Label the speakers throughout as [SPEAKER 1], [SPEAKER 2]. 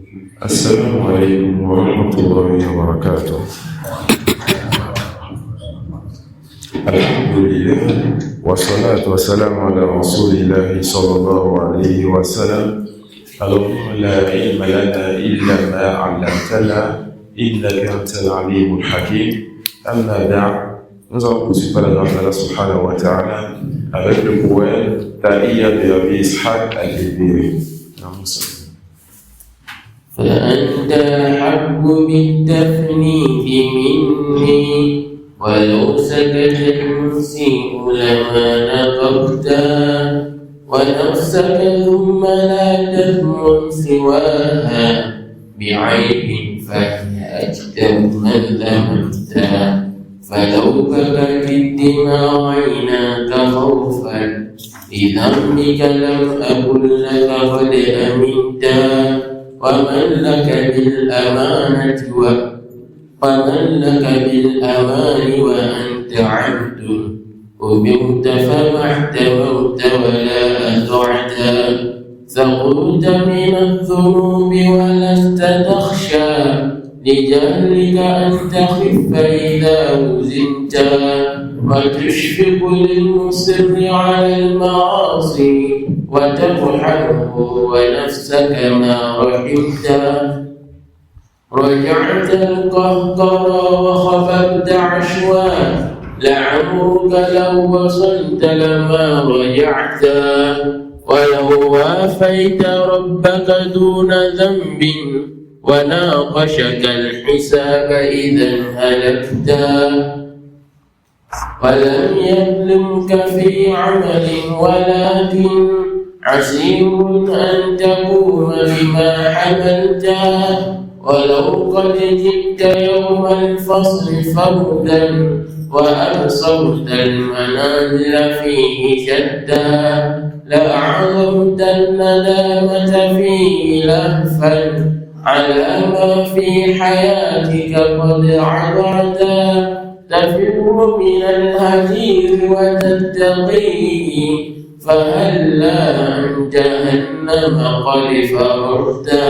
[SPEAKER 1] السلام عليكم ورحمة الله وبركاته. الحمد لله والصلاة والسلام على رسول الله صلى الله عليه وسلم. اللهم لا علم لنا إلا ما علمتنا إنك أنت العليم الحكيم. أما بعد, nous allons poursuivre la grâce d'Allah subhanahu wa ta'ala avec le poème Tahiyya de Abi Ishaq al-Libri.
[SPEAKER 2] فأنت أحب بالتفنيد مني ولو سكت المسيء لما نطقتا ونفسك ثم لا تذم سواها بعيب فهي أجدر من ذممتا فلو بكت الدماء عيناك خوفا لذنبك لم أكن لك قد أمنتا ومن لك بالأمان وأنت عبد أبرت فما احتموت ولا أذعتا ثقلت من الذنوب ولست تخشى لجهلك أن تخف إذا وزنتا وتشفق للمصر على المعاصي وترحمه ونفسك ما رحمتا رجعت القهقرى وخفضت عشوا لعمرك لو وصلت لما رجعتا ولو وافيت ربك دون ذنب وناقشك الحساب إذا هلكتا ولم يظلمك في عمل ولكن عسير أن تقوم بما حملته ولو قد جئت يوم الفصل فردا وأبصرت المنازل فيه شتى لأعظمت الندامة فيه لهفا على ما في حياتك قد عبرتا تفر من الهجير وتتقيه فهلا عن جهنم قد فررتا.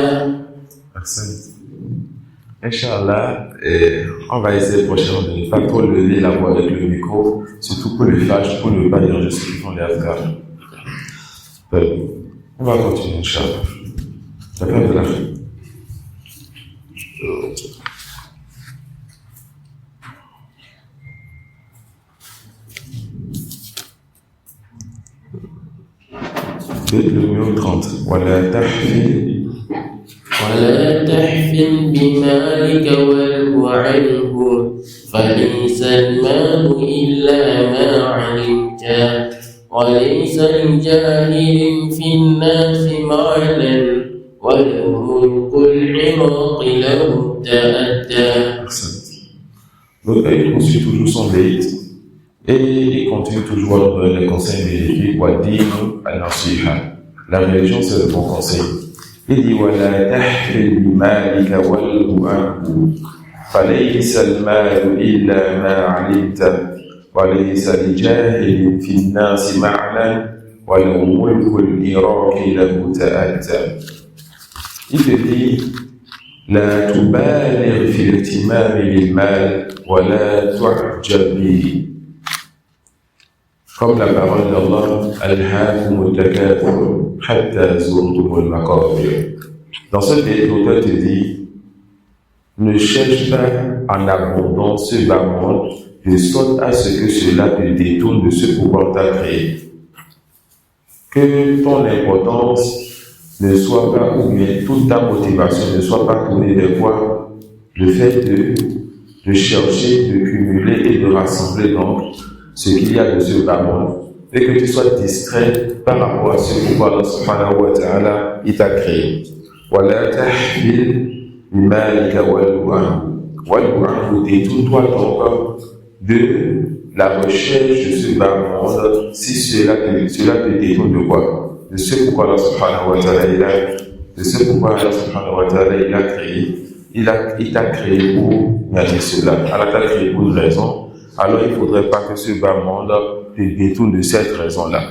[SPEAKER 1] Inch'Allah, on va essayer prochainement de ne pas trop lever la voix avec le micro, surtout pour le flash, pour ne pas déranger ceux qui font les afghans. On va continuer, Inch'Allah. D'accord, de la fin. Le numéro 30. ولا
[SPEAKER 2] تحفل بمالك والهو عنه فليس المال إلا ما علمت وليس لجاهل في الناس مالا وله ملك العراق له تأتى.
[SPEAKER 1] Donc, il poursuit toujours son bait et il continue toujours les conseils bénéfiques. Wadinu al-nasiha. La religion, c'est le bon conseil. Il dit ولا تحفل بمالك والهو عنه فليس المال إلا ما علمت وليس لجاهل في الناس معنى وله ملك العراق له تأتى. Il te dit لا تبالغ في الاهتمام بالمال ولا تعجب به. Comme la parole d'Allah, Al-Hakum al-Takathur hatta zurtum al-maqabir. Dans ce texte, l'auteur te dit, ne cherche pas en abondance ce bas monde, de sorte à ce que cela te détourne de ce pouvoir t'a créé. Que ton importance ne soit pas, ou bien toute ta motivation ne soit pas tournée vers le fait de chercher, de cumuler et de rassembler donc ce qu'il y a de ce bas monde, et que tu sois distrait par rapport à ce pouvoir Allah subhanahu wa ta'ala il t'a créé. وَلَا تَحْفِلْ بِمَالِكَ وَالْهُ عَنْهُ. Détourne-toi donc de la recherche de ce bas monde, si cela te détourne de quoi? De ce pourquoi Allah subhanahu wa ta'ala il a créé. Il t'a créé pour gagner cela. Allah t'a créé pour une raison. Alors il ne faudrait pas que ce bas monde te détourne de cette raison-là.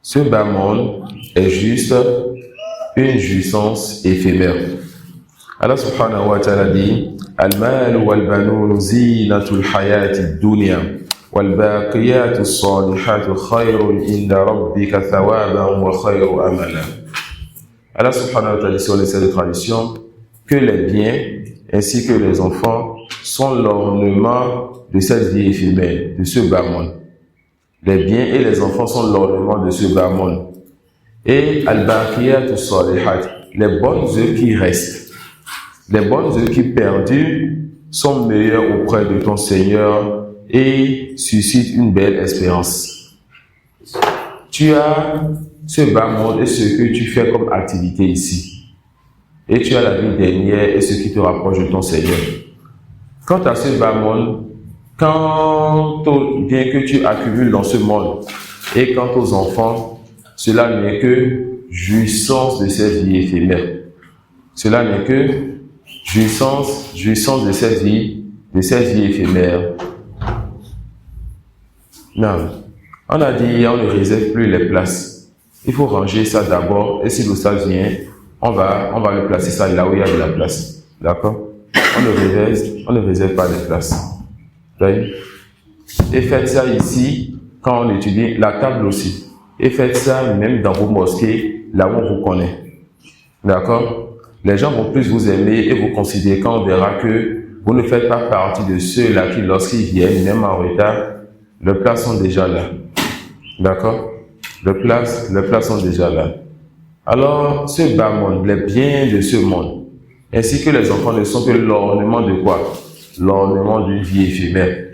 [SPEAKER 1] Ce bas monde est juste une jouissance éphémère. Allah subhanahu wa ta'ala dit Al-mal wal-banun zinatul hayati dunya wal-baqiyatu s-salihatu khayrun inda rabbika thawaban wa khayru amala. Allah subhanahu wa ta'ala dit sur les de tradition que les biens ainsi que les enfants sont l'ornement de cette vie éphémère, de ce bas monde. Les biens et les enfants sont l'ornement de ce bas monde. Et al-baqiyatu s-salihat, les bonnes œuvres qui restent, les bonnes œuvres qui perdurent sont meilleures auprès de ton Seigneur et suscitent une belle espérance. Tu as ce bas monde et ce que tu fais comme activité ici. Et tu as la vie dernière et ce qui te rapproche de ton Seigneur. Quant à ce bas monde, quant aux biens que tu accumules dans ce monde et quant aux enfants, cela n'est que jouissance de cette vie éphémère. Cela n'est que jouissance de cette vie éphémère. Non. On a dit, on ne réserve plus les places. Il faut ranger ça d'abord, et si l'oustaz vient, on va le placer ça là où il y a de la place. D'accord? On ne réserve pas les places. Et faites ça ici, quand on étudie, la table aussi. Et faites ça même dans vos mosquées, là où on vous connaît. D'accord? Les gens vont plus vous aimer et vous considérer quand on verra que vous ne faites pas partie de ceux-là qui, lorsqu'ils viennent, même en retard, leurs places sont déjà là. D'accord? Les places sont déjà là. Alors, ce bas monde, les biens de ce monde, ainsi que les enfants ne sont que l'ornement de quoi? L'ornement d'une vie éphémère.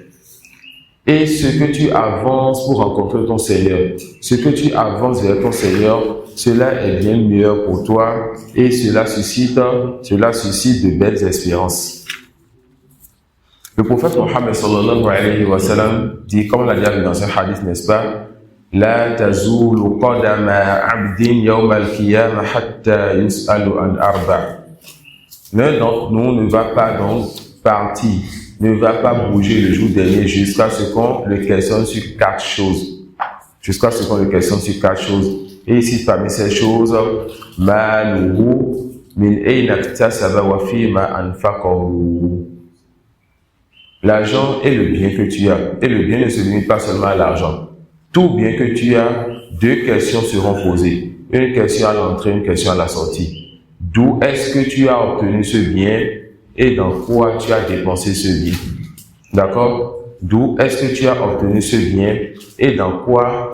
[SPEAKER 1] Et ce que tu avances pour rencontrer ton Seigneur, ce que tu avances vers ton Seigneur, cela est bien meilleur pour toi et cela suscite de belles espérances. Le prophète Mohammed sallallahu alayhi wa sallam dit, comme on l'a dit dans un hadith, n'est-ce pas? La tazulu qadama abdin yawm al-qiyamah hatta yus'alu an arba'. L'un d'entre nous ne va pas donc partir, ne va pas bouger le jour dernier jusqu'à ce qu'on le questionne sur 4 choses. Jusqu'à ce qu'on le questionne sur 4 choses. Et ici, parmi ces choses, maluhu min ayna iktasaba wa fima anfaqahu. L'argent est le bien que tu as. Et le bien ne se limite pas seulement à l'argent. Tout bien que tu as, 2 questions seront posées. Une question à l'entrée, une question à la sortie. D'où est-ce que tu as obtenu ce bien et dans quoi tu as dépensé ce bien? D'accord? D'où est-ce que tu as obtenu ce bien et dans quoi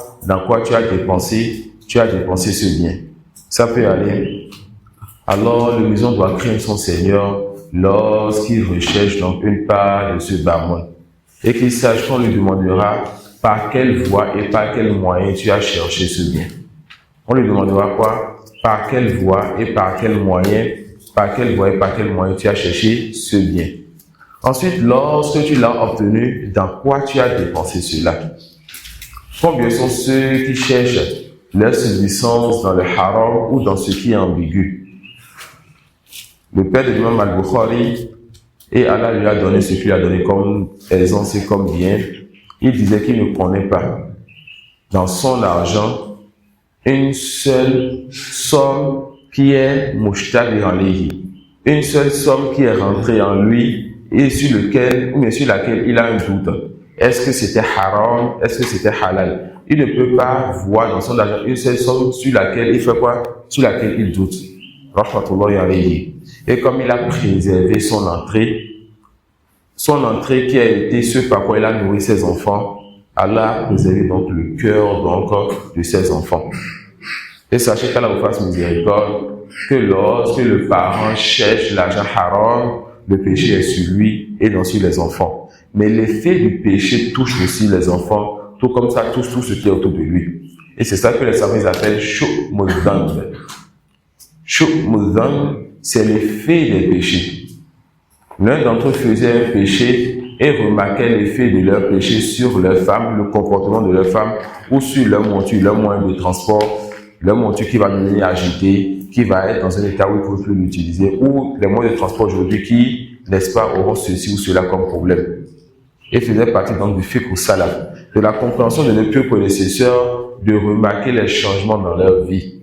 [SPEAKER 1] tu as dépensé ce bien? Ça peut aller. Alors, le musulman doit craindre son Seigneur lorsqu'il recherche donc une part de ce bas monde. Et qu'il sache qu'on lui demandera par quelle voie et par quel moyen tu as cherché ce bien. On lui demandera quoi? Par quelle voie et par quel moyen tu as cherché ce bien. Ensuite, lorsque tu l'as obtenu, dans quoi tu as dépensé cela? Combien sont ceux qui cherchent leur subsistance dans le haram ou dans ce qui est ambigu? Le père de l'imam al-Bukhari, et Allah lui a donné ce qu'il a donné comme aisance et comme bien, il disait qu'il ne connaît pas dans son argent une seule somme qui est mushtabi alayhi, une seule somme qui est rentrée en lui et sur laquelle il a un doute. Est-ce que c'était haram? Est-ce que c'était halal? Il ne peut pas voir dans son argent une seule somme sur laquelle il fait quoi? Sur laquelle il doute. Rahmatullahi alayhi. Et comme il a préservé son entrée qui a été ce par quoi il a nourri ses enfants, Allah a préservé donc le cœur de ses enfants. Et sachez qu'Allah vous fasse miséricorde, que lorsque le parent cherche l'argent haram, le péché est sur lui et non sur les enfants. Mais l'effet du péché touche aussi les enfants, tout comme ça touche tout ce qui est autour de lui. Et c'est ça que les savants appellent Shu'muzan. Shu'muzan, c'est l'effet des péchés. L'un d'entre eux faisait un péché et remarquait l'effet de leur péché sur leur femme, le comportement de leur femme, ou sur leur monture, leur moyen de transport, leur monture qui va devenir agitée, qui va être dans un état où il ne faut plus l'utiliser, ou les moyens de transport aujourd'hui qui, n'est-ce pas, auront ceci ou cela comme problème. Et faisait partie donc du fiqh ou salam, de la compréhension de nos pieux prédécesseurs, de remarquer les changements dans leur vie.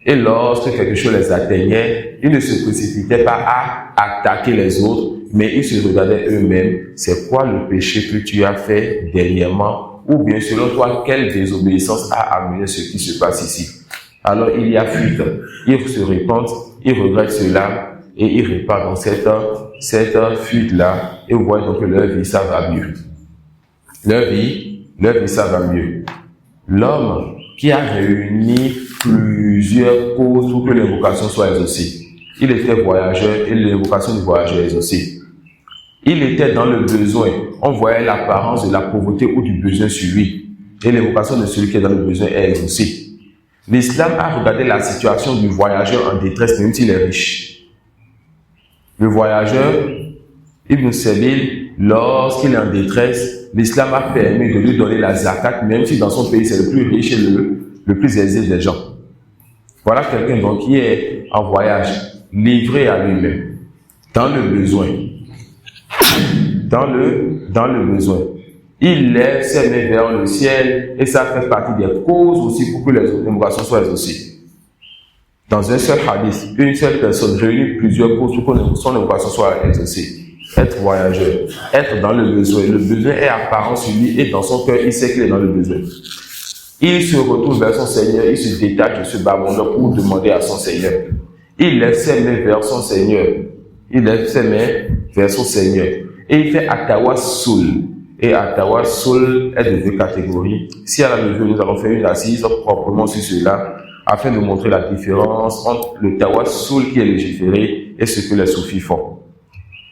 [SPEAKER 1] Et lorsque quelque chose les atteignait, ils ne se précipitaient pas à attaquer les autres, mais ils se regardaient eux-mêmes. C'est quoi le péché que tu as fait dernièrement? Ou bien selon toi, quelle désobéissance a amené ce qui se passe ici? Alors il y a fuite. Ils se repentent, ils regrettent cela et ils repartent dans cette fuite-là. Et vous voyez donc que leur vie, ça va mieux. Leur vie, ça va mieux. L'homme qui a réuni plusieurs causes pour que l'invocation soit exaucée. Il était voyageur et l'invocation du voyageur est exaucée. Il était dans le besoin. On voyait l'apparence de la pauvreté ou du besoin sur lui. Et l'invocation de celui qui est dans le besoin est exaucée. L'islam a regardé la situation du voyageur en détresse, même s'il est riche. Le voyageur, Ibn Sabil, lorsqu'il est en détresse, l'islam a permis de lui donner la zakat, même si dans son pays c'est le plus riche et le plus aisé des gens. Voilà quelqu'un donc qui est en voyage, livré à lui-même, dans le besoin. Dans le besoin. Il lève ses mains vers le ciel et ça fait partie des causes aussi pour que les invocations soient exaucées. Dans un seul hadith, une seule personne réunit plusieurs causes pour que son invocation soit exaucée. Être voyageur, être dans le besoin. Le besoin est apparent sur lui et dans son cœur, il sait qu'il est dans le besoin. Il se retourne vers son Seigneur, il se détache de ce bas-monde pour demander à son Seigneur. Il lève ses mains vers son Seigneur. Et il fait Atawassul. Et Atawassul est de deux catégories. Si à la mesure nous allons faire une assise proprement sur cela, afin de montrer la différence entre le Tawassul qui est légiféré et ce que les soufis font.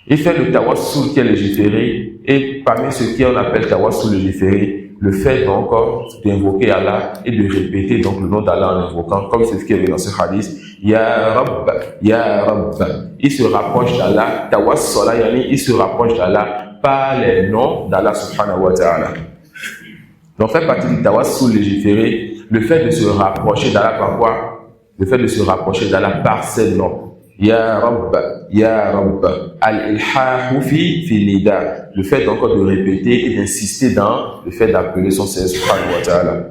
[SPEAKER 1] Il fait le Tawassul qui est légiféré, et parmi ce qu'on appelle Tawassul légiféré, le fait donc d'invoquer Allah et de répéter donc le nom d'Allah en invoquant, comme c'est ce qui est dans ce hadith, Ya Rabb, Ya Rabb. Il se rapproche d'Allah, Tawassul, il se rapproche d'Allah par les noms d'Allah subhanahu wa ta'ala. Donc fait partie du Tawassul légiféré, le fait de se rapprocher d'Allah par quoi? Le fait de se rapprocher d'Allah par ses noms. Ya Rabb, Ya Rabb, al-ilhahu fi nida. Le fait donc de répéter et d'insister dans le fait d'appeler son Seigneur subhanahu wa ta'ala.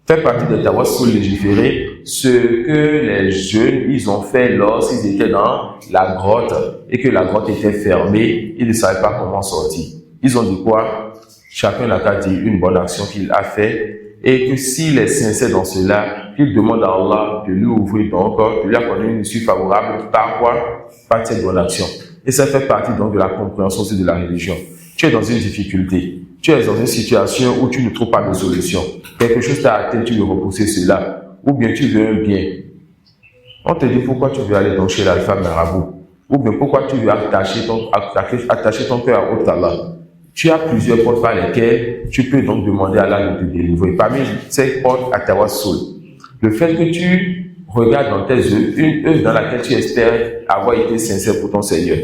[SPEAKER 1] Fait partie de Tawassul légiféré, ce que les jeunes, ils ont fait lorsqu'ils étaient dans la grotte et que la grotte était fermée, ils ne savaient pas comment sortir. Ils ont dit quoi? Chacun n'a qu'à dire une bonne action qu'il a fait et que s'il est sincère dans cela, qu'il demande à Allah de lui ouvrir donc, de lui accorder une issue favorable par quoi? Par cette bonne action. Et ça fait partie donc de la compréhension aussi de la religion. Tu es dans une difficulté, tu es dans une situation où tu ne trouves pas de solution. Quelque chose t'a atteint, tu veux repousser cela, ou bien tu veux un bien. On te dit pourquoi tu veux aller donc chez l'alpha marabout, ou bien pourquoi tu veux attacher ton cœur à autre Allah. Tu as plusieurs portes par lesquelles tu peux donc demander à Allah de te délivrer. Parmi ces portes, à Tawassul, le fait que tu regardes dans tes œuvres, une œuvre dans laquelle tu espères avoir été sincère pour ton Seigneur,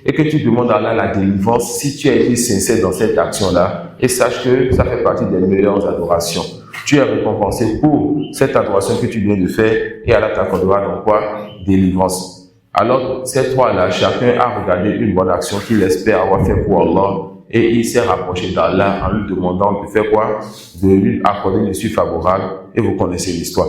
[SPEAKER 1] et que tu demandes à Allah la délivrance si tu as été sincère dans cette action-là, et sache que ça fait partie des meilleures adorations. Tu es récompensé pour cette adoration que tu viens de faire, et Allah t'accordera donc quoi? Délivrance. Alors, ces trois-là, chacun a regardé une bonne action qu'il espère avoir fait pour Allah, et il s'est rapproché d'Allah en lui demandant de faire quoi? De lui accorder une issue favorable, et vous connaissez l'histoire.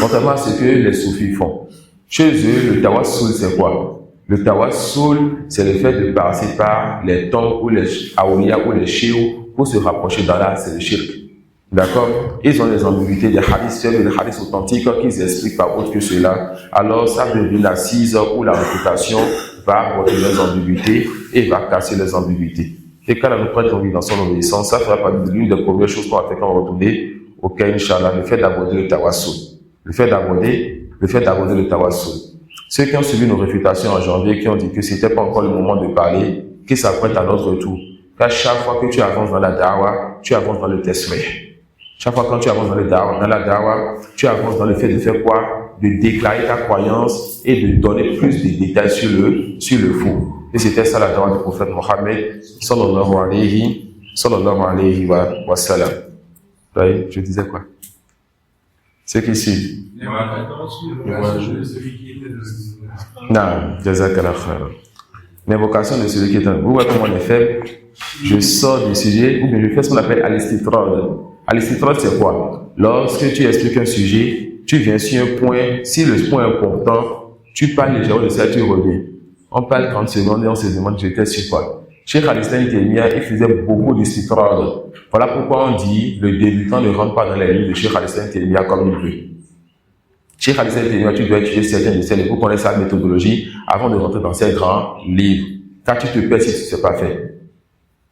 [SPEAKER 1] Contrairement à ce que les soufis font. Chez eux, le Tawassul, c'est quoi? Le Tawassul, c'est le fait de passer par les tombes ou les awliya ou les shi'ou pour se rapprocher d'Allah, c'est le shirk. D'accord? Ils ont des ambiguïtés, des hadiths, des hadiths authentiques qu'ils expliquent par autre que cela. Alors, ça devient l'assise où la réputation va apporter les ambiguïtés et va casser les ambiguïtés. Et quand nous prêtons dans son obéissance, ça fera partie de l'une des premières choses qu'on va faire quand on va retourner au cas, Inch'Allah, le fait d'aborder le Tawassul. Le fait d'aborder le Tawassul. Ceux qui ont suivi nos réfutations en janvier, qui ont dit que c'était pas encore le moment de parler, qui s'apprêtent à notre tour. Qu'à chaque fois que tu avances dans la da'wa, tu avances dans le tasbih. Chaque fois quand tu avances dans la da'wa, tu avances dans le fait de faire quoi? De déclarer ta croyance et de donner plus de détails sur le faux. Et c'était ça la da'wa du prophète Mohammed, sallallahu alayhi wa sallam. Oui, je disais quoi? C'est qui suit? Non, jazakallah khair. L'invocation de celui qui est en vous voyez comment on est faible. Je sors du sujet, ou bien je fais ce qu'on appelle al-istitrad. Al-istitrad, c'est quoi? Lorsque tu expliques un sujet tu viens sur un point, si le point est important, tu parles légèrement de ça, tu reviens. On parle 30 secondes et on se demande j'étais sur quoi. Cheikh Al-Islam Taymiyyah, il faisait beaucoup d'istitrad. Voilà pourquoi on dit le débutant ne rentre pas dans les lignes de Cheikh Al-Islam Taymiyyah comme il veut. Cheikh Al-Islam Taymiyyah, tu dois étudier certains de ces livres pour connaître sa méthodologie avant de rentrer dans ces grands livres. Car tu te perds si tu ne sais pas faire.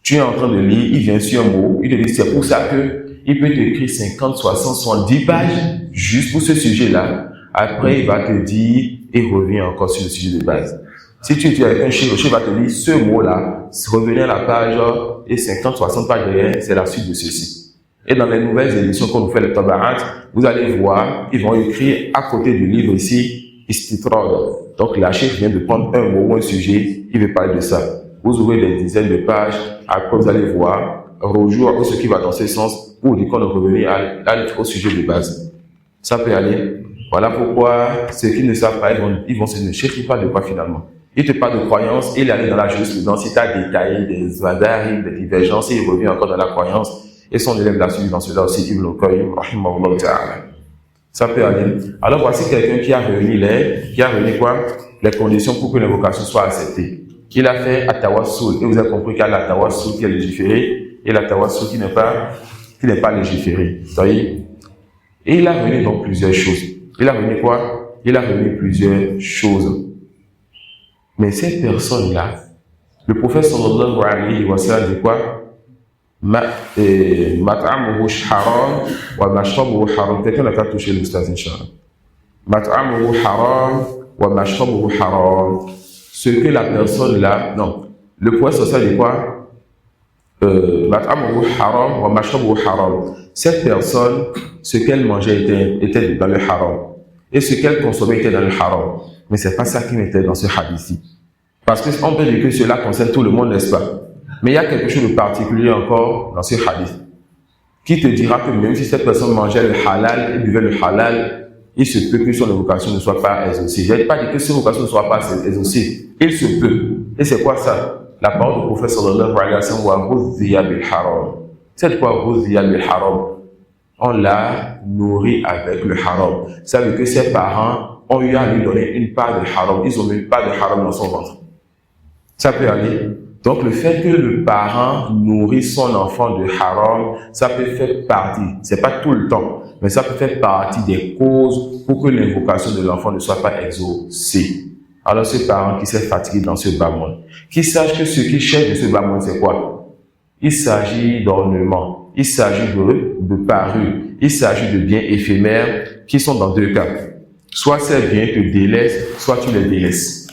[SPEAKER 1] Tu es en train de lire, il vient sur un mot, il te dit c'est pour ça que il peut t'écrire 50, 60, 70 pages juste pour ce sujet-là. Après, il va te dire et revient encore sur le sujet de base. Si tu es avec un chef, le chef va te dire ce mot-là, revenez à la page et 50, 60 pages derrière, c'est la suite de ceci. Et dans les nouvelles éditions qu'on nous fait les tabarat, vous allez voir, ils vont écrire à côté du livre ici, istitrad. Donc la chef vient de prendre un mot ou un sujet, il veut parler de ça. Vous ouvrez des dizaines de pages, après vous allez voir, rejour ou ce qui va dans ce sens, pour dire qu'on est revenu au sujet de base. Ça peut aller. Voilà pourquoi ceux qui ne savent pas, ils vont se dire, chef, il parle de quoi finalement? Il te parle de croyance, il est allé dans la jurisprudence, il t'a détaillé des vadari, des divergences, et il revient encore dans la croyance, et son élève l'a suivi dans cela aussi, Ibn al-Qayyim, rahimahullah ta'ala. Ça peut aller. Alors voici quelqu'un qui a réuni les conditions pour que l'invocation soit acceptée. Il a fait at-tawassul, et vous avez compris qu'il y a la tawassul qui est légiféré, et la tawassul qui n'est pas légiféré. Vous voyez? Et il a réuni donc plusieurs choses. Il a réuni quoi? Il a réuni plusieurs choses. Mais ces personnes-là, le prophète sallallahu alayhi wa sallam dit quoi? Mat'amuhu haram wa mashrabuhu haram. Quelqu'un n'a pas touché l'oustaz, Inch'Allah. Mat'amuhu haram wa mashrabuhu haram. Ce que la personne-là, non, le prophète sallallahu alayhi wa sallam dit quoi? Mat'amuhu haram wa mashrabuhu haram. Cette personne, ce qu'elle mangeait était dans le haram. Et ce qu'elle consommait était dans le haram. Mais c'est pas ça qui était dans ce hadith-ci. Parce qu'on peut dire que cela concerne tout le monde, n'est-ce pas? Mais il y a quelque chose de particulier encore dans ce hadith qui te dira que même si cette personne mangeait le halal et buvait le halal, il se peut que son évocation ne soit pas exaucée. Je n'ai pas dit que son évocation ne soit pas exaucée. Il se peut. Et c'est quoi ça? La parole du prophète sallallahu alayhi wa sallam, wa ghudhiya bil haram. C'est quoi ghudhiya bil haram? On l'a nourri avec le haram. Ça veut dire que ses parents ont eu à lui donner une part de haram. Ils ont mis une part de haram dans son ventre. Ça peut aller. Donc le fait que le parent nourrit son enfant de haram, ça peut faire partie, c'est pas tout le temps, mais ça peut faire partie des causes pour que l'invocation de l'enfant ne soit pas exaucée. Alors ce parent qui s'est fatigué dans ce bas monde, qui sache que ce qu'il cherche de ce bas monde, c'est quoi? Il s'agit d'ornements, il s'agit de parures, il s'agit de biens éphémères qui sont dans deux cas. Soit ces biens te délaissent, soit tu les délaisses.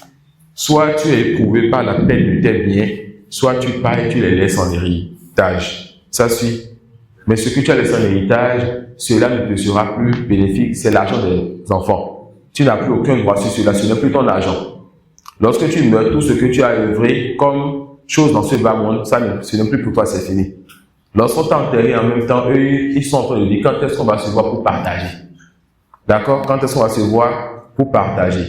[SPEAKER 1] Soit tu es éprouvé par la peine de tes biens, soit tu pars et tu les laisses en héritage. Ça suit. Mais ce que tu as laissé en héritage, cela ne te sera plus bénéfique. C'est l'argent des enfants. Tu n'as plus aucun droit sur cela. Ce n'est plus ton argent. Lorsque tu meurs, tout ce que tu as œuvré comme chose dans ce bas monde, ce n'est plus pour toi, c'est fini. Lorsqu'on t'a enterré en même temps, eux, ils sont en train de dire quand est-ce qu'on va se voir pour partager. D'accord? Quand est-ce qu'on va se voir pour partager?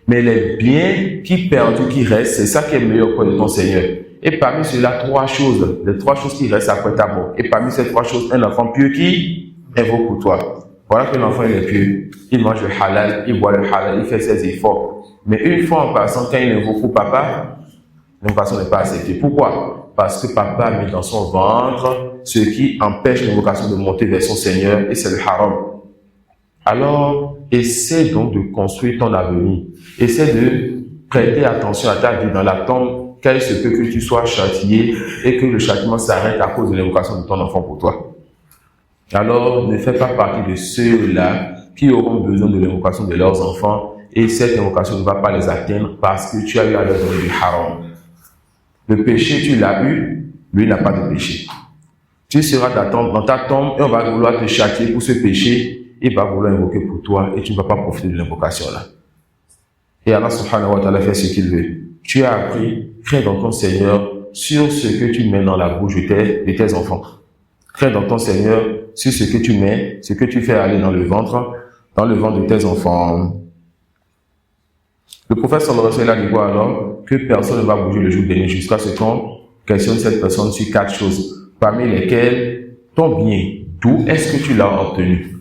[SPEAKER 1] Mais les biens qui perdent, qui restent, c'est ça qui est meilleur auprès de ton Seigneur. Et parmi cela, les trois choses qui restent après ta mort. Et parmi ces trois choses, un enfant pieux qui invoque pour toi. Voilà que l'enfant est pieux. Il mange le halal, il boit le halal, il fait ses efforts. Mais une fois en passant, quand il invoque pour papa, l'invocation n'est pas acceptée. Pourquoi? Parce que papa a mis dans son ventre ce qui empêche l'invocation de monter vers son Seigneur, et c'est le haram. Alors, essaie donc de construire ton avenir. Essaie de prêter attention à ta vie dans la tombe, car il se peut que tu sois châtié et que le châtiment s'arrête à cause de l'invocation de ton enfant pour toi. Alors, ne fais pas partie de ceux-là qui auront besoin de l'invocation de leurs enfants et cette invocation ne va pas les atteindre parce que tu as eu à leur donner du haram. Le péché, tu l'as eu, lui n'a pas de péché. Tu seras dans ta tombe et on va vouloir te châtier pour ce péché. Il va vouloir invoquer pour toi et tu ne vas pas profiter de l'invocation là. Et Allah subhanahu wa ta'ala fait ce qu'il veut. Tu as appris, crée dans ton Seigneur sur ce que tu mets dans la bouche de tes enfants. Crée dans ton Seigneur sur ce que tu mets, ce que tu fais aller dans le ventre de tes enfants. Le prophète sallallahu alayhi wa sallam dit quoi alors? Que personne ne va bouger le jour dernier jusqu'à ce qu'on questionne cette personne sur 4 choses, parmi lesquelles ton bien, d'où est-ce que tu l'as obtenu?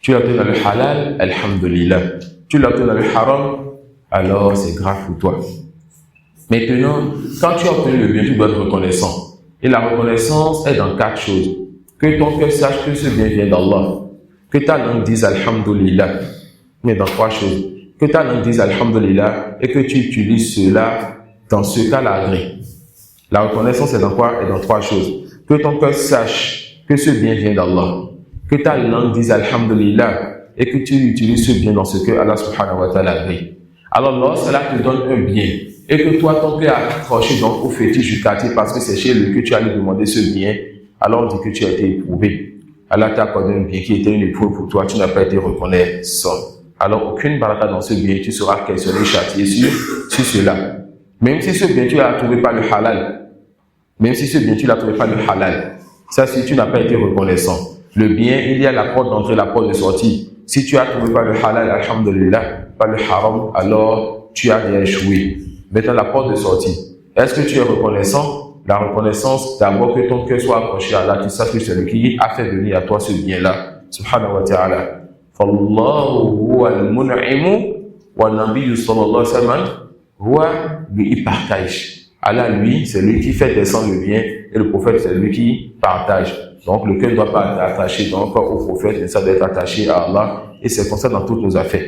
[SPEAKER 1] Tu l'as obtenu dans le halal, alhamdulillah. Tu l'as obtenu dans le haram, alors c'est grave pour toi. Maintenant, quand tu as obtenu le bien, tu dois être reconnaissant. Et la reconnaissance est dans 4 choses. Que ton cœur sache que ce bien vient d'Allah. Que ta langue dise alhamdulillah. Mais dans 3 choses. Que ta langue dise alhamdulillah et que tu utilises cela dans ce cas-là. La reconnaissance est dans quoi? Est dans 3 choses. Que ton cœur sache que ce bien vient d'Allah. Que ta langue dise alhamdulillah et que tu utilises ce bien dans ce que Allah subhanahu wa ta'ala agrée. Alors lorsqu'Allah te donne un bien et que toi ton cœur est accroché donc au fétiche du quartier parce que c'est chez lui que tu as lui demander ce bien, alors on dit que tu as été éprouvé. Allah t'a accordé un bien qui était une épreuve pour toi, tu n'as pas été reconnaissant. Alors aucune baraka dans ce bien, tu seras questionné, châtié sur cela. Même si ce bien tu l'as trouvé par le halal, même si ce bien tu l'as trouvé par le halal, ça si tu n'as pas été reconnaissant. Le bien, il y a la porte d'entrée, la porte de sortie. Si tu as trouvé par le halal, alhamdulillah, par le haram, alors tu as bien échoué. Maintenant, la porte de sortie. Est-ce que tu es reconnaissant? La reconnaissance, d'abord que ton cœur soit accroché à Allah, tu saches que c'est lui qui a fait venir à toi ce bien-là. Subhanahu wa ta'ala. Fallahu huwa al-mun'imu wa nabiyyu sallallahu alayhi wa sallam huwa bi-partage. Allah, lui, c'est lui qui fait descendre le bien et le prophète, c'est lui qui partage. Donc, le cœur ne doit pas être attaché donc, au prophète, mais ça doit être attaché à Allah. Et c'est comme ça dans toutes nos affaires.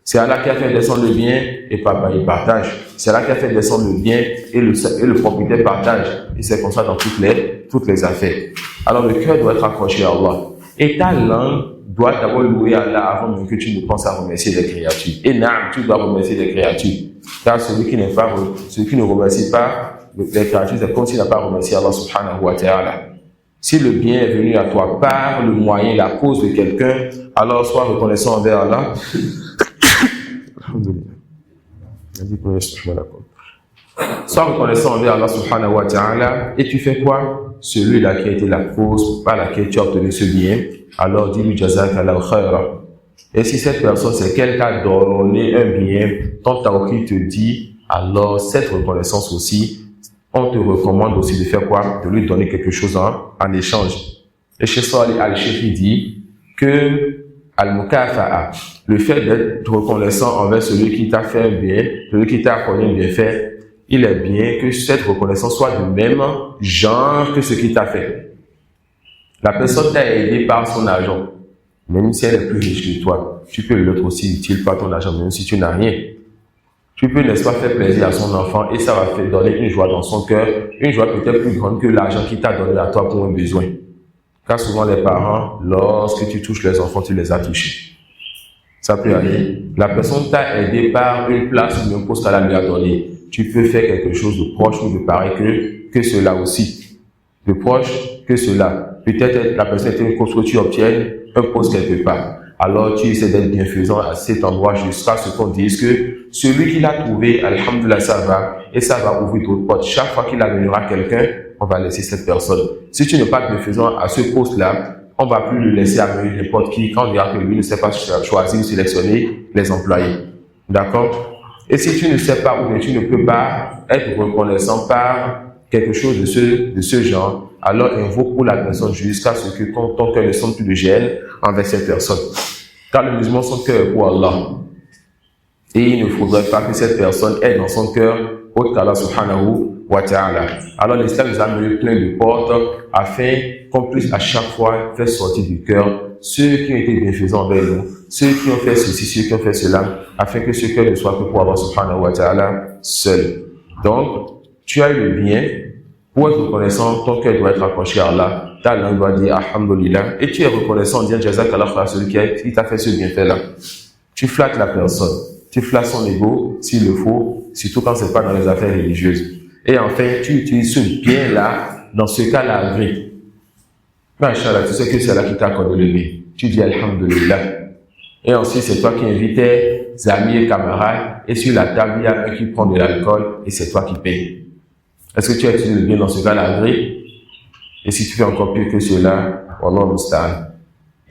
[SPEAKER 1] C'est Allah qui a fait descendre le bien et papa, il partage. C'est Allah qui a fait descendre le bien et le propriétaire partage. Et c'est comme ça dans toutes les affaires. Alors, le cœur doit être accroché à Allah. Et ta langue doit d'abord louer Allah avant même que tu ne penses à remercier les créatures. Et naam, tu dois remercier les créatures. Car celui qui ne remercie pas les créatures, c'est comme s'il n'a pas remercié Allah subhanahu wa ta'ala. Si le bien est venu à toi par le moyen, la cause de quelqu'un, alors sois reconnaissant envers Allah. Sois reconnaissant envers Allah subhanahu wa ta'ala. Et tu fais quoi? Celui-là qui a été la cause par laquelle tu as obtenu ce bien, alors dis-lui jazakallahu khayra. Et si cette personne, c'est qu'elle t'a donné un bien, ton tawhid te dit, alors cette reconnaissance aussi, on te recommande aussi de faire quoi? De lui donner quelque chose en échange. Et Cheikh Salih Al-Sheikh dit que Al-Mukafa'a, le fait d'être reconnaissant envers celui qui t'a fait un bien, celui qui t'a accordé un bienfait, il est bien que cette reconnaissance soit du même genre que ce qu'il t'a fait. La personne t'a aidé par son argent, même si elle est plus riche que toi, tu peux l'être aussi utile par ton argent, même si tu n'as rien. Tu peux, n'est-ce pas, faire plaisir à son enfant et ça va faire donner une joie dans son cœur, une joie peut-être plus grande que l'argent qu'il t'a donné à toi pour un besoin. Car souvent les parents, lorsque tu touches les enfants, tu les as touchés. Ça peut aller. La personne t'a aidé par une place ou une poste qu'elle lui a donné. Tu peux faire quelque chose de proche ou de pareil que cela aussi. De proche que cela. Peut-être la personne était une cause que tu obtiennes un poste quelque part. Alors tu essaies d'être bienfaisant à cet endroit jusqu'à ce qu'on dise que celui qui l'a trouvé, alhamdoulilah, ça va, et ça va ouvrir d'autres portes. Chaque fois qu'il amènera quelqu'un, on va laisser cette personne. Si tu n'es pas bienfaisant à ce poste-là, on va plus le laisser amener n'importe qui quand on dira que lui ne sait pas choisir ou sélectionner les employés. D'accord? Et si tu ne sais pas ou bien tu ne peux pas être reconnaissant par quelque chose de ce genre, alors invoque pour la personne jusqu'à ce que ton cœur ne sente plus de gêne envers cette personne. Car le musulman, son cœur est pour Allah. Et il ne faudrait pas que cette personne ait dans son cœur autre qu'Allah subhanahu wa ta'ala. Alors l'islam nous a mené plein de portes afin qu'on puisse à chaque fois faire sortir du cœur ceux qui ont été bienfaisants envers nous, ceux qui ont fait ceci, ceux qui ont fait cela, afin que ce cœur ne soit que pour Allah subhanahu wa ta'ala seul. Donc, tu as eu le bien. Pour être reconnaissant, ton cœur doit être accroché à Allah. Ta langue doit dire alhamdulillah. Et tu es reconnaissant en disant jazakallah khayran à celui qui t'a fait ce bienfait-là. Tu flattes la personne. Tu flattes son ego, s'il le faut, surtout quand c'est pas dans les affaires religieuses. Et enfin, tu utilises ce bien-là, dans ce cas-là, vrai. Masha'Allah, tu sais que c'est là qui t'a accordé le bien. Tu dis alhamdulillah. Et ensuite, c'est toi qui invitais tes amis et camarades. Et sur la table, il y a un qui prend de l'alcool et c'est toi qui payes. Est-ce que tu as utilisé le bien dans ce cas-là, vrai? Et si tu fais encore pire que cela, wallah musta'an.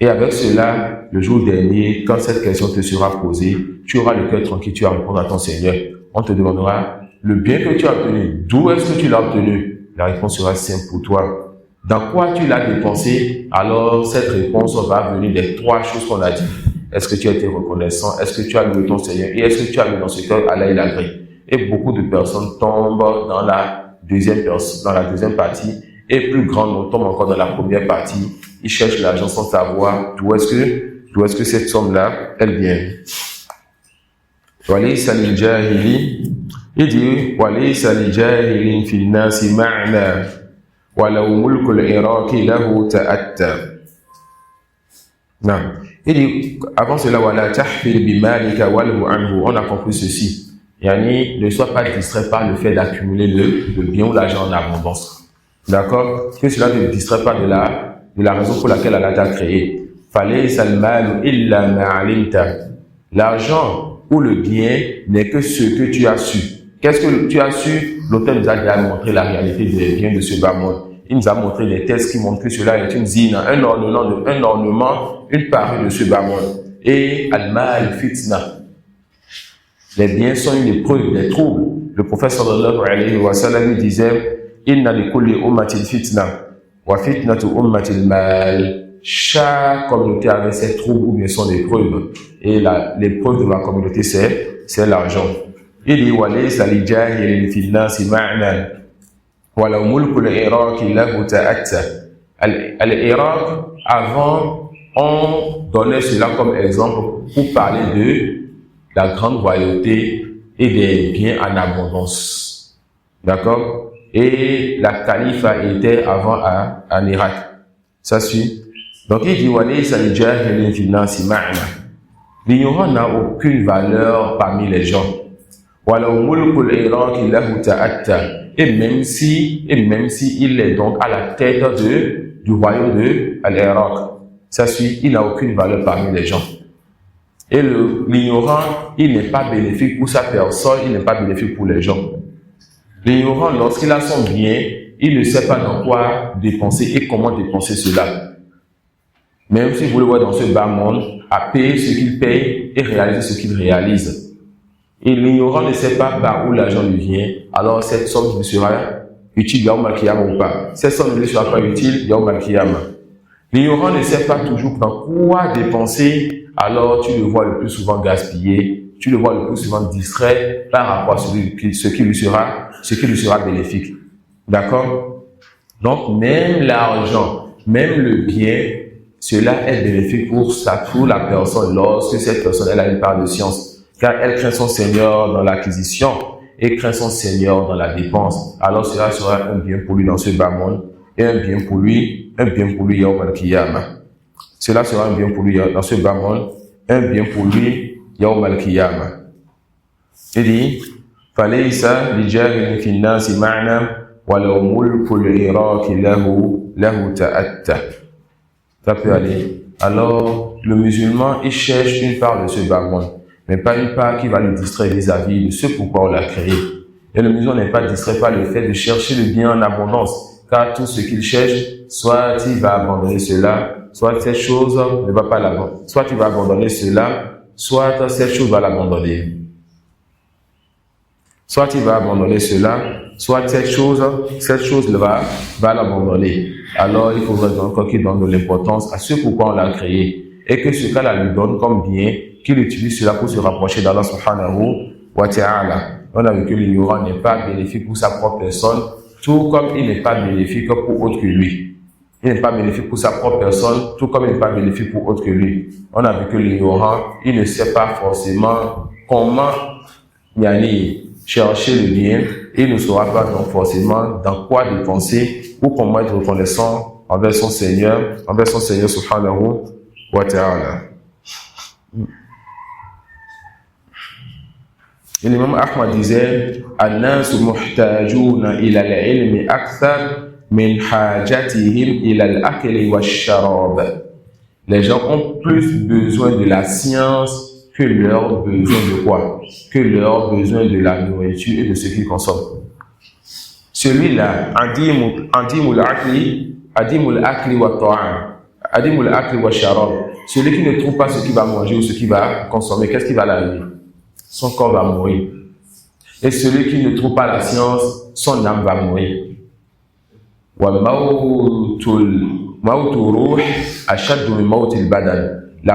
[SPEAKER 1] Et avec cela, le jour dernier, quand cette question te sera posée, tu auras le cœur tranquille, tu vas répondre à ton Seigneur. On te demandera le bien que tu as obtenu. D'où est-ce que tu l'as obtenu? La réponse sera simple pour toi. Dans quoi tu l'as dépensé? Alors cette réponse va venir des 3 choses qu'on a dit. Est-ce que tu as été reconnaissant? Est-ce que tu as loué ton Seigneur? Et est-ce que tu as mis dans ce cœur Allah il agrée? Et beaucoup de personnes tombent dans la deuxième partie, et plus grand nombre tombent encore dans la première partie. Ils cherchent l'argent sans savoir d'où est-ce que cette somme-là, elle vient. وليس للجاهل يجي وليس للجاهل في الناس معنى ولو ملك العراق له تأتى. Non. Il dit, avant cela, voilà, tahfil bimalika walhu anhu. On a compris ceci. Yani, ne sois pas distrait par le fait d'accumuler le bien ou l'argent en abondance. D'accord? Que cela ne te distrait pas de la raison pour laquelle Allah t'a créé. Falaysa al-malu illa ma alimta. L'argent ou le bien n'est que ce que tu as su. Qu'est-ce que tu as su? L'auteur nous a déjà montré la réalité des biens de ce bas monde. Il nous a montré des textes qui montrent que cela est une zina, un ornement, une parure de ce bas monde. Et al-mal fitna. Les biens sont une épreuve, des troubles. Le prophète sallallahu alayhi wa sallam disait, inna li kulli ummatin fitna, wa fitnatu ummatil mal. Chaque communauté avait ses troubles ou bien son épreuve. Et l'épreuve de ma communauté, c'est l'argent. Il dit, walaysa li jahilin fil nasi ma'nan. Wala mulku al-Iraq lahu ta'atta. Al-Iraq, avant, on donnait cela comme exemple pour parler de la grande royauté et des biens en abondance. D'accord? Et la calife était avant en Irak. Ça suit? Donc il dit, l'ignorant n'a aucune valeur parmi les gens. Et même si il est donc à la tête du royaume de l'Irak, ça suit, il n'a aucune valeur parmi les gens. Et l'ignorant, il n'est pas bénéfique pour sa personne, il n'est pas bénéfique pour les gens. L'ignorant, lorsqu'il a son bien, il ne sait pas dans quoi dépenser et comment dépenser cela. Même si vous le voyez dans ce bas monde, à payer ce qu'il paye et réaliser ce qu'il réalise. Et l'ignorant ne sait pas par où l'argent lui vient, alors cette somme lui sera utile Yaoum al-Qiyamah ou pas. Cette somme ne lui sera pas utile Yaoum al-Qiyamah. L'ignorant ne sait pas toujours dans quoi dépenser, alors tu le vois le plus souvent gaspiller, tu le vois le plus souvent distrait par rapport à ce qui lui sera bénéfique. D'accord? Donc même l'argent, même le bien, cela est bénéfique pour la personne lorsque cette personne elle a une part de science, car elle craint son Seigneur dans l'acquisition et craint son Seigneur dans la dépense. Alors cela sera un bien pour lui dans ce bas monde et un bien pour lui Yaoum al-Qiyamah. Cela sera un bien pour lui dans ce bas monde, un bien pour lui Yaoum al-Qiyamah. Il dit, falaysa li jahilin fi an-nasi ma'na walaw mulku al-Iraq lahu ta'atta. Ça peut aller. Alors, le musulman, il cherche une part de ce bas monde, mais pas une part qui va le distraire vis-à-vis de ce pourquoi on l'a créé. Et le musulman n'est pas distrait par le fait de chercher le bien en abondance, car tout ce qu'il cherche, soit il va abandonner cela, soit cette chose ne va pas l'abandonner. Soit il va abandonner cela, soit cette chose va l'abandonner. Soit il va abandonner cela, soit cette chose va l'abandonner. Alors, il faudrait encore qu'il donne de l'importance à ce pourquoi on l'a créé et que ce qu'Allah lui donne comme bien, qu'il utilise cela pour se rapprocher d'Allah subhanahu wa ta'ala. On a vu que l'ignorant n'est pas bénéfique pour sa propre personne, tout comme il n'est pas bénéfique pour autre que lui. Il n'est pas bénéfique pour sa propre personne, tout comme il n'est pas bénéfique pour autre que lui. On a vu que l'ignorant, il ne sait pas forcément comment chercher le bien, et il ne saura pas donc forcément dans quoi dépenser ou comment être reconnaissant envers son Seigneur subhanahu wa ta'ala. Et l'imam Ahmad disait, An-nasu muhtajuna ila al-ilmi akthar min hajatihim ila al-akli wa sharab. Les gens ont plus besoin de la science que leur besoin de quoi? Que leur besoin de la nourriture et de ce qu'ils consomment. Celui-là, adimul akli wa ta'am, adimul akli wa sharab. Celui qui ne trouve pas ce qu'il va manger ou ce qu'il va consommer, qu'est-ce qui va l'arriver? Son corps va mourir. Et celui qui ne trouve pas la science, son âme va mourir. La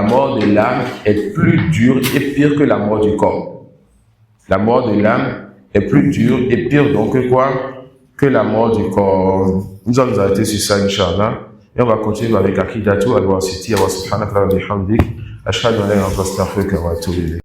[SPEAKER 1] mort de l'âme est plus dure et pire que la mort du corps. La mort de l'âme est plus dure et pire donc que quoi? Que la mort du corps. Nous allons nous arrêter sur ça, Inch'Allah. Et on va continuer avec Akidatu al-Wasiti wa subhanaka wa bihamdik. Ashhadu an la ilaha illa anta astaghfiruka wa atubu ilayk.